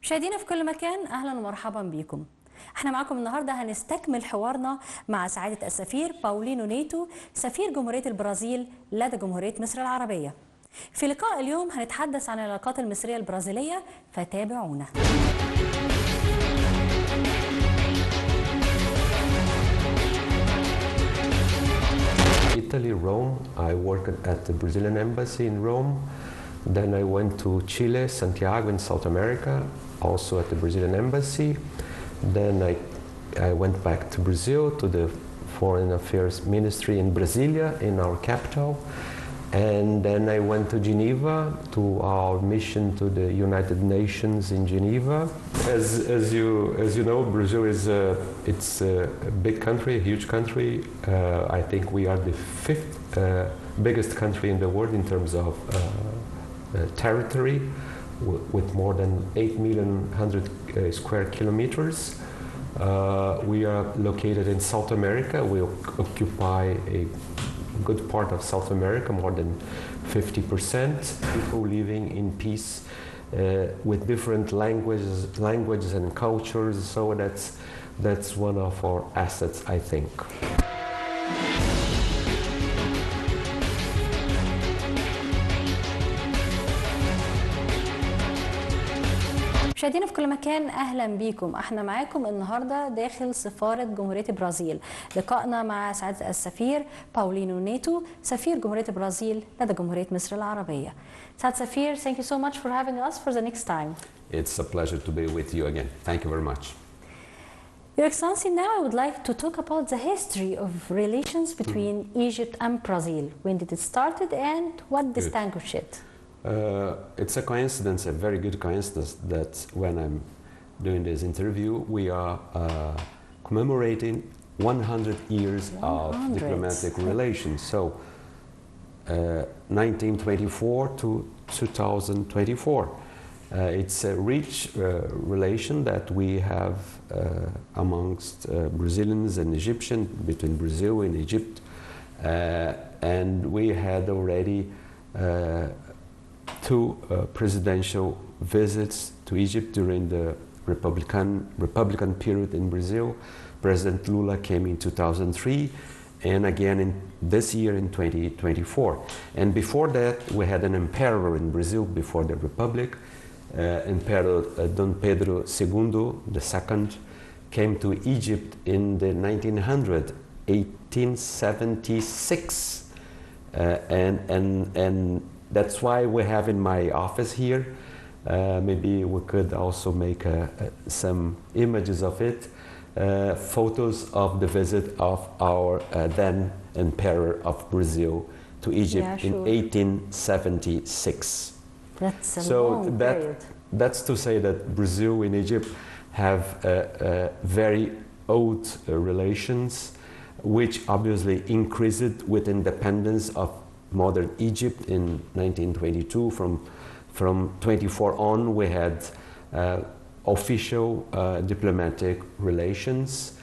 مشاهدينا في كل مكان، اهلا ومرحبا بكم. احنا معاكم النهارده هنستكمل حوارنا مع سعادة السفير باولينو نيتو، سفير جمهورية البرازيل لدى جمهورية مصر العربية. في لقاء اليوم هنتحدث عن العلاقات المصرية البرازيلية، فتابعونا. Italy, Rome. I worked at the Brazilian embassy in Rome. Then I went to Chile, Santiago in South America, also at the Brazilian embassy. Then I went back to Brazil, to the Foreign Affairs Ministry in Brasilia, in our capital. And then I went to Geneva, to our mission to the United Nations in Geneva. As you know, Brazil is it's a big country, a huge country. I think we are the fifth biggest country in the world in terms of territory, with more than 8,100,000 square kilometers. We are located in South America. We occupy a good part of South America, more than 50%. People living in peace with different languages and cultures. So that's one of our assets, I think. مشاهدينا في كل مكان، اهلا بيكم. احنا معاكم النهارده داخل سفاره جمهوريه البرازيل. لقائنا مع سعاده السفير باولينو نيتو، سفير جمهوريه البرازيل لدى جمهوريه مصر العربيه. سعاده السفير, thank you so much for having us for the next time. It's a pleasure to be with you again. Thank you very much. Your Excellency, now I would like to talk about the history of relations between Egypt and Brazil. When did it started and what distinguished it? It's a coincidence, a very good coincidence, that when I'm doing this interview, we are commemorating 100 years of diplomatic relations. So, 1924 to 2024. It's a rich relation that we have amongst Brazilians and Egyptians, between Brazil and Egypt. And we had already two presidential visits to Egypt during the Republican period in Brazil. President Lula came in 2003 and again in this year in 2024. And before that we had an emperor in Brazil before the Republic. Emperor Dom Pedro II, the second, came to Egypt in the 1876. And that's why we have in my office here, maybe we could also make some images of it, photos of the visit of our then Emperor of Brazil to Egypt in 1876. That's a long period. That's to say that Brazil and Egypt have very old relations, which obviously increased with independence of modern Egypt in 1922. From 24 on, we had official diplomatic relations,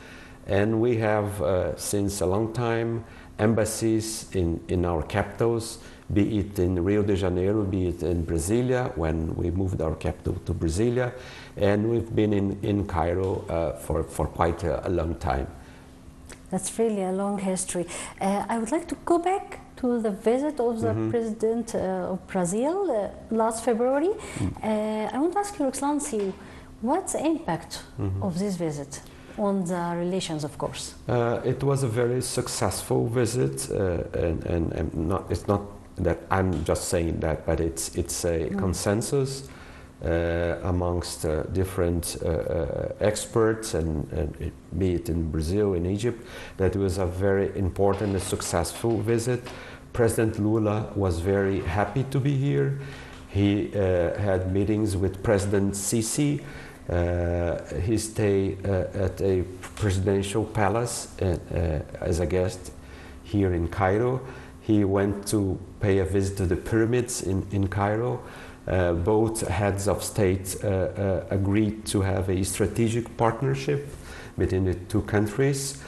and we have since a long time embassies in our capitals, be it in Rio de Janeiro, be it in Brasilia, when we moved our capital to Brasilia, and we've been in Cairo for quite a long time. That's really a long history. I would like to go back to the visit of the President of Brazil last February. I want to ask Your Excellency, what's the impact of this visit on the relations, of course? It was a very successful visit, and it's not that I'm just saying that, but it's a consensus amongst different experts, and be it in Brazil, in Egypt, that it was a very important and successful visit. President Lula was very happy to be here. He had meetings with President Sisi. He stayed at a presidential palace as a guest here in Cairo. He went to pay a visit to the pyramids in Cairo. Both heads of state agreed to have a strategic partnership between the two countries.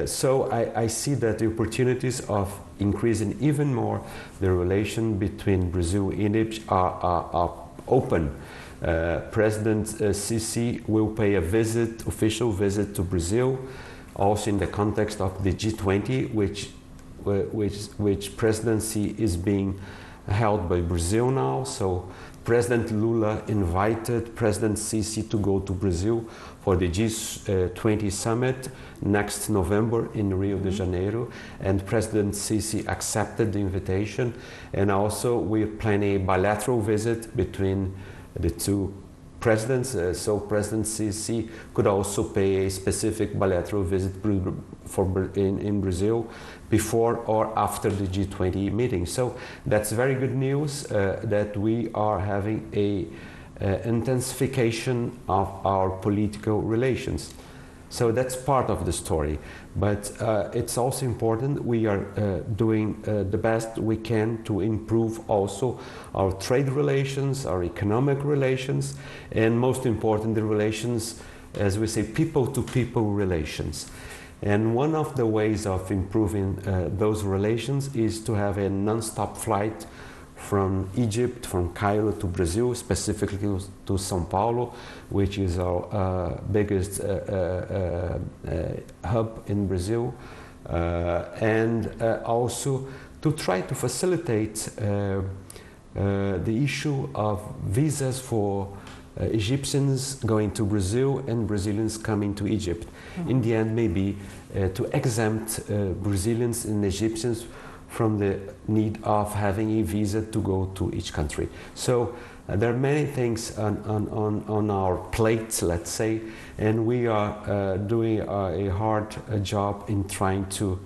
So I see that the opportunities of increasing even more the relation between Brazil and Egypt are open. President Sisi will pay a official visit to Brazil, also in the context of the G20, which presidency is being held by Brazil now. So President Lula invited President Sisi to go to Brazil for the G20 summit next November in Rio de Janeiro, and President Sisi accepted the invitation. And also we're planning a bilateral visit between the two presidents, so President Sisi could also pay a specific bilateral visit in Brazil before or after the G20 meeting. So that's very good news that we are having a intensification of our political relations. So that's part of the story, but it's also important we are doing the best we can to improve also our trade relations, our economic relations, and most important, the relations, as we say, people-to-people relations. And one of the ways of improving those relations is to have a non-stop flight from Egypt, from Cairo to Brazil, specifically to São Paulo, which is our biggest hub in Brazil, and also to try to facilitate the issue of visas for Egyptians going to Brazil and Brazilians coming to Egypt. Mm-hmm. In the end, maybe to exempt Brazilians and Egyptians from the need of having a visa to go to each country. So there are many things on our plates, let's say, and we are doing a hard job in trying to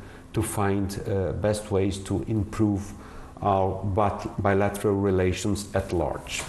find best ways to improve our bilateral relations at large.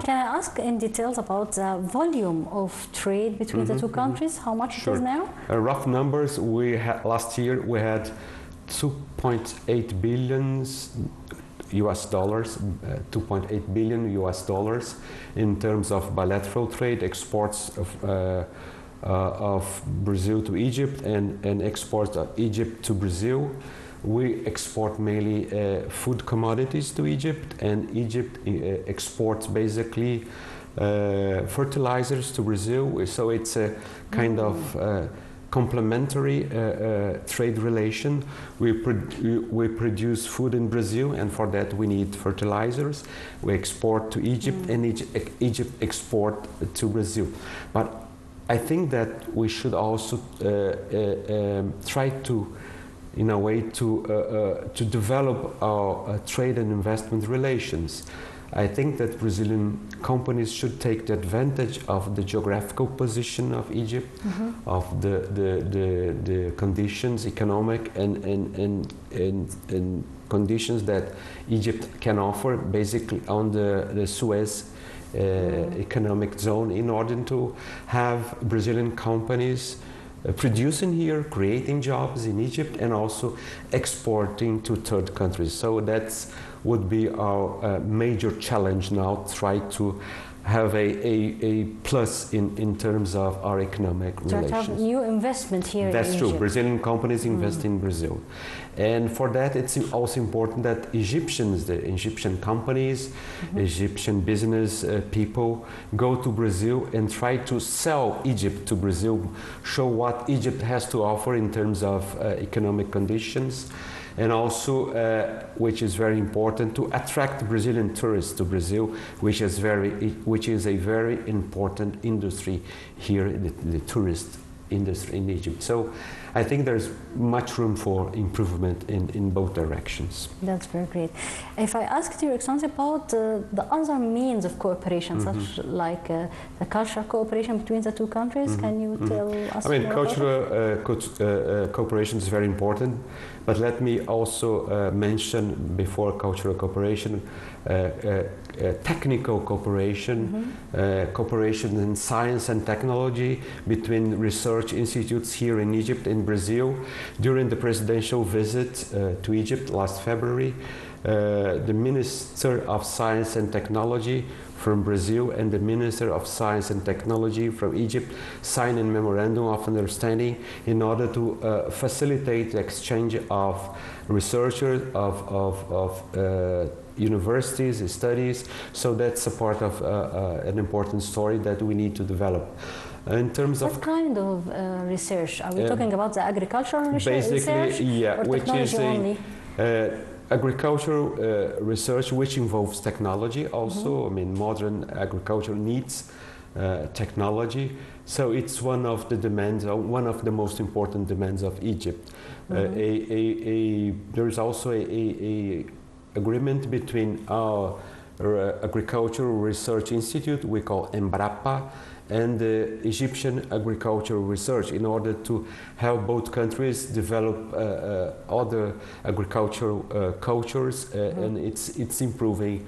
Can I ask in details about the volume of trade between the two countries? How much it is now? Rough numbers, last year we had 2.8 billion US dollars, 2.8 billion US dollars in terms of bilateral trade, exports of Brazil to Egypt and exports of Egypt to Brazil. We export mainly food commodities to Egypt, and Egypt exports basically fertilizers to Brazil. So it's a kind of complementary trade relation. We produce food in Brazil, and for that we need fertilizers. We export to Egypt, and Egypt export to Brazil. But I think that we should also try to, in a way, to develop our trade and investment relations. I think that Brazilian companies should take the advantage of the geographical position of Egypt, of the conditions, economic and conditions that Egypt can offer, basically on the Suez economic zone, in order to have Brazilian companies producing here, creating jobs in Egypt, and also exporting to third countries. So that would be our major challenge now, try to have a plus in terms of our economic relations. To have new investment here in Egypt. That's true. Brazilian companies invest in Brazil. And for that, it's also important that Egyptians, the Egyptian companies, Egyptian business people go to Brazil and try to sell Egypt to Brazil, show what Egypt has to offer in terms of economic conditions, and also, which is very important, to attract Brazilian tourists to Brazil, which is a very important industry here, the tourist industry in Egypt. So I think there's much room for improvement in both directions. That's very great. If I asked Your Excellency about the other means of cooperation, such like the cultural cooperation between the two countries, can you tell us I mean, more cultural cooperation is very important, but let me also mention before cultural cooperation, technical cooperation, cooperation in science and technology between research institutes here in Egypt and Brazil. During the presidential visit to Egypt last February, the Minister of Science and Technology from Brazil and the Minister of Science and Technology from Egypt signed a memorandum of understanding in order to facilitate the exchange of researchers, of universities, studies. So that's a part of an important story that we need to develop. In terms of what kind of research? Are we talking about the agricultural research? Basically, yeah, or which is only? Agricultural research, which involves technology also. I mean, modern agriculture needs technology. So it's one of the demands, one of the most important demands of Egypt. There is also a agreement between our Agricultural Research Institute, we call Embrapa, and the Egyptian Agricultural Research in order to help both countries develop other agricultural cultures, and it's improving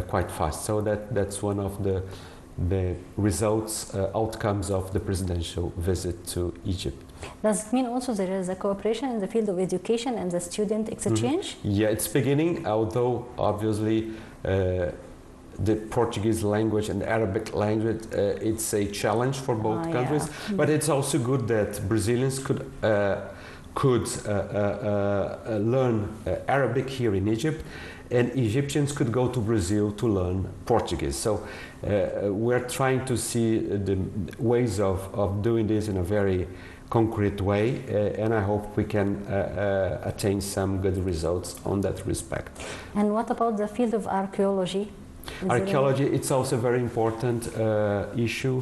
quite fast. So that's one of the results, outcomes of the presidential visit to Egypt. Does it mean also there is a cooperation in the field of education and the student exchange? Yeah, it's beginning, although obviously the Portuguese language and the Arabic language, it's a challenge for both countries. Yeah. But it's also good that Brazilians could learn Arabic here in Egypt, and Egyptians could go to Brazil to learn Portuguese. So we're trying to see the ways of doing this in a very concrete way, and I hope we can attain some good results on that respect. And what about the field of archaeology? Archaeology, it's also a very important issue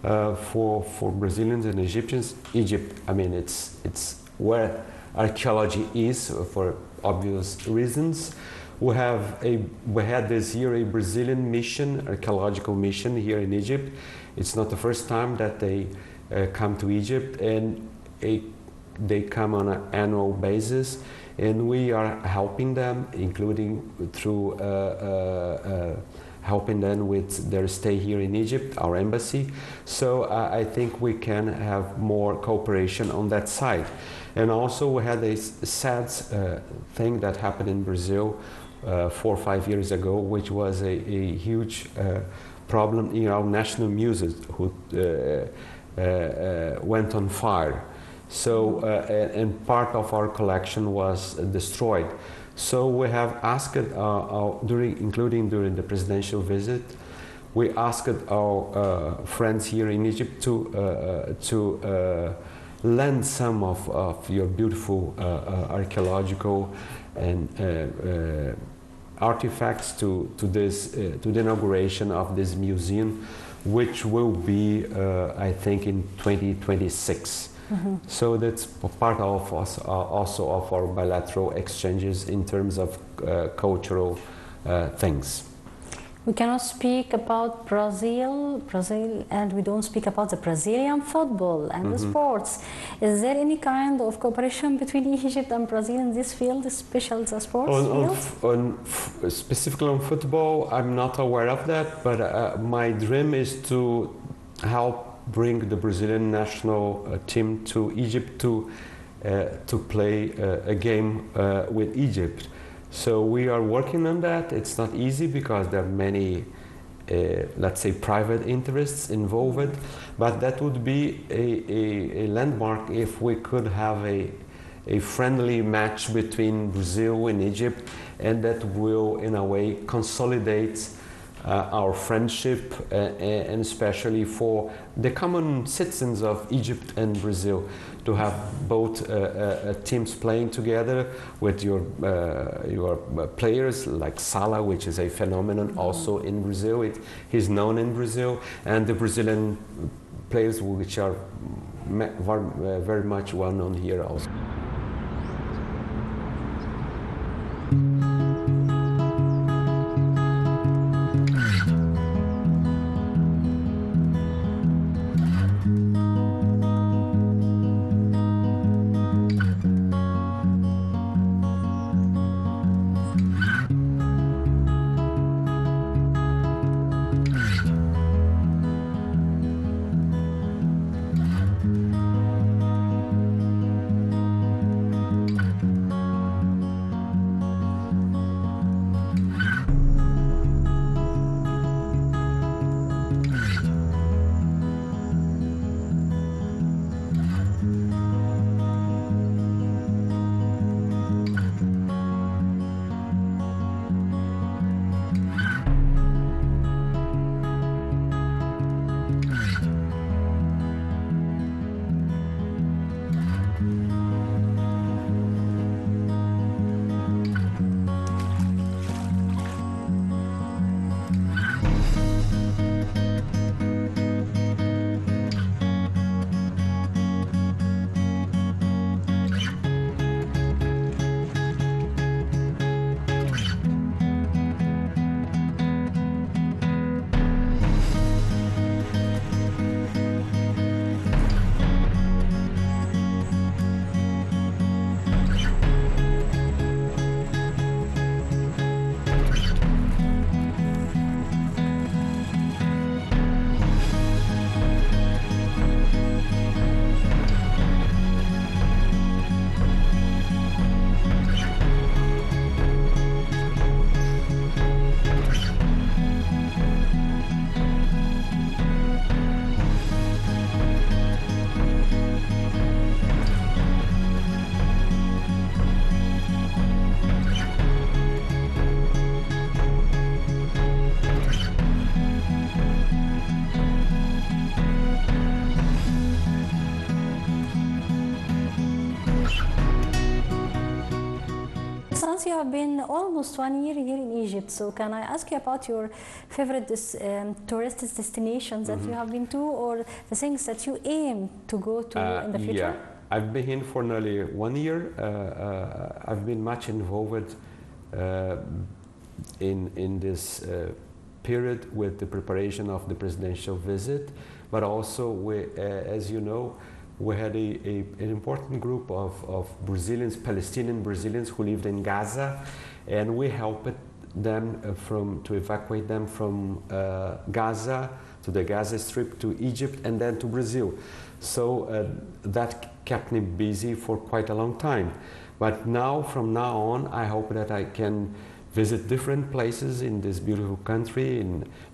for Brazilians and Egyptians. Egypt, I mean, it's where archaeology is for obvious reasons. We had this year a Brazilian mission, archaeological mission here in Egypt. It's not the first time that they come to Egypt, and they come on an annual basis, and we are helping them, including through helping them with their stay here in Egypt, our embassy. So I think we can have more cooperation on that side. And also we had a sad thing that happened in Brazil 4 or 5 years ago, which was a huge problem in our national museum, who went on fire. So, and part of our collection was destroyed. So we have asked, including during the presidential visit, we asked our friends here in Egypt to lend some of your beautiful archaeological and artifacts to the inauguration of this museum, which will be, I think, in 2026. So that's part of us, also of our bilateral exchanges in terms of cultural things. We cannot speak about Brazil, and we don't speak about the Brazilian football and the sports. Is there any kind of cooperation between Egypt and Brazil in this field, especially the sports field? Specifically on football, I'm not aware of that, but my dream is to help bring the Brazilian national team to Egypt to play a game with Egypt. So we are working on that. It's not easy because there are many, let's say, private interests involved, but that would be a landmark if we could have a friendly match between Brazil and Egypt, and that will, in a way, consolidate our friendship, and especially for the common citizens of Egypt and Brazil, to have both teams playing together with your players like Salah, which is a phenomenon also in Brazil. He's known in Brazil, and the Brazilian players which are very much well known here also. Since you have been almost 1 year here in Egypt, so can I ask you about your favorite tourist destinations that you have been to, or the things that you aim to go to in the future? Yeah, I've been here for nearly 1 year. I've been much involved in this period with the preparation of the presidential visit, but also, as you know, we had an important group of Brazilians, Palestinian Brazilians who lived in Gaza, and we helped them to evacuate them from Gaza to the Gaza Strip to Egypt and then to Brazil. So that kept me busy for quite a long time. But now, from now on, I hope that I can visit different places in this beautiful country,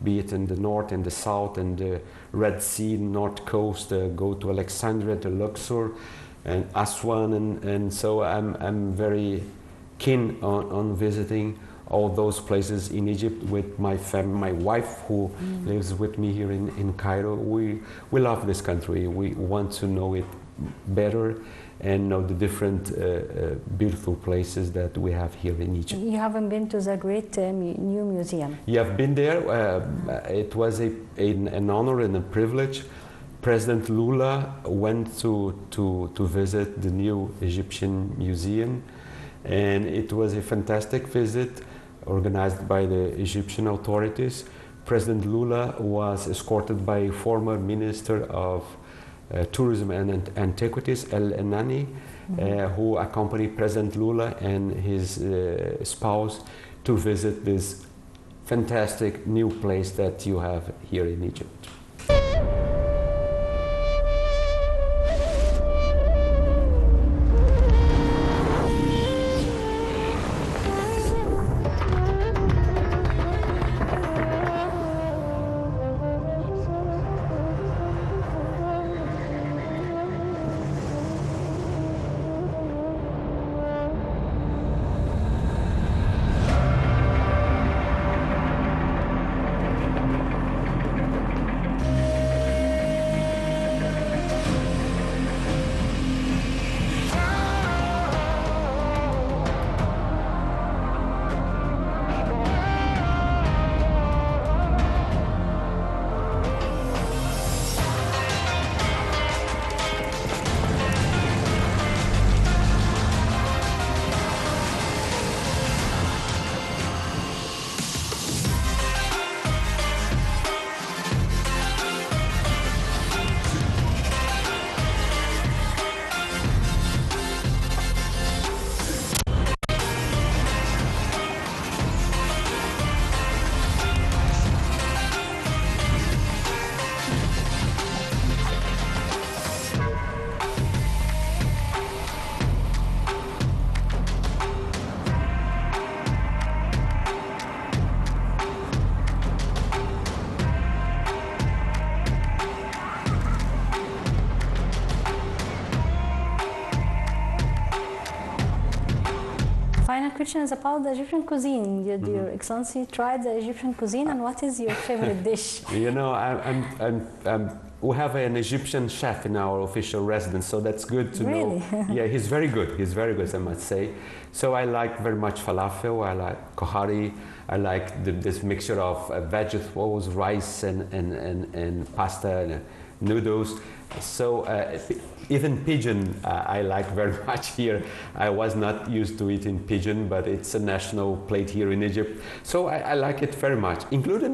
be it in the north and the south and the Red Sea, north coast, go to Alexandria, to Luxor and Aswan, and so I'm very keen on visiting all those places in Egypt with my family, my wife who lives with me here in Cairo. We love this country. We want to know it better and know the different beautiful places that we have here in Egypt. You haven't been to the great new museum? You have been there. It was an honor and a privilege. President Lula went to visit the new Egyptian museum, and it was a fantastic visit organized by the Egyptian authorities. President Lula was escorted by former Minister of Tourism and Antiquities, El Enani, who accompanied President Lula and his spouse to visit this fantastic new place that you have here in Egypt. final question is about the Egyptian cuisine. Your Excellency tried the Egyptian cuisine, and what is your favorite dish? You know, we have an Egyptian chef in our official residence, so that's good to Really? know. Yeah, he's very good. He's very good, I must say. So I like very much falafel. I like kohari. I like this mixture of vegetables, rice, and pasta and noodles. So even pigeon I like very much here. I was not used to eating pigeon, but it's a national plate here in Egypt. So I like it very much, including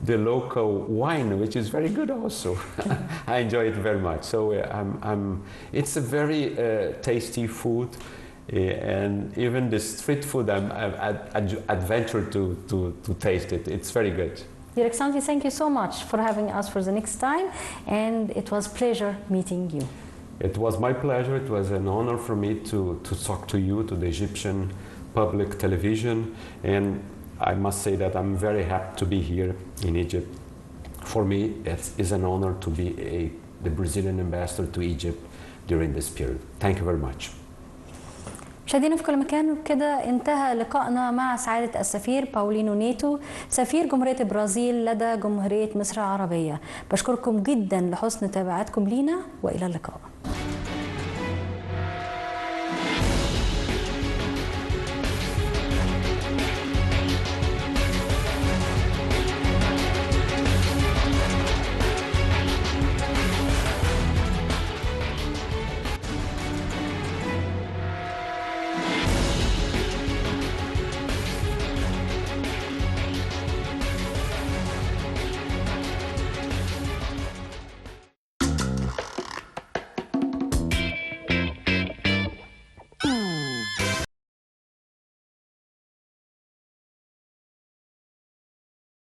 the local wine, which is very good also. I enjoy it very much. So it's a very tasty food, and even the street food I've adventured to taste it. It's very good. Your Excellency, thank you so much for having us for the next time, and it was pleasure meeting you. It was my pleasure. It was an honor for me to talk to you, to the Egyptian public television, and I must say that I'm very happy to be here in Egypt. For me, it is an honor to be the Brazilian ambassador to Egypt during this period. Thank you very much. مشاهدينا في كل مكان، وبكده انتهى لقائنا مع سعادة السفير باولينو نيتو سفير جمهورية البرازيل لدى جمهورية مصر العربية. بشكركم جدا لحسن متابعتكم لينا، وإلى اللقاء.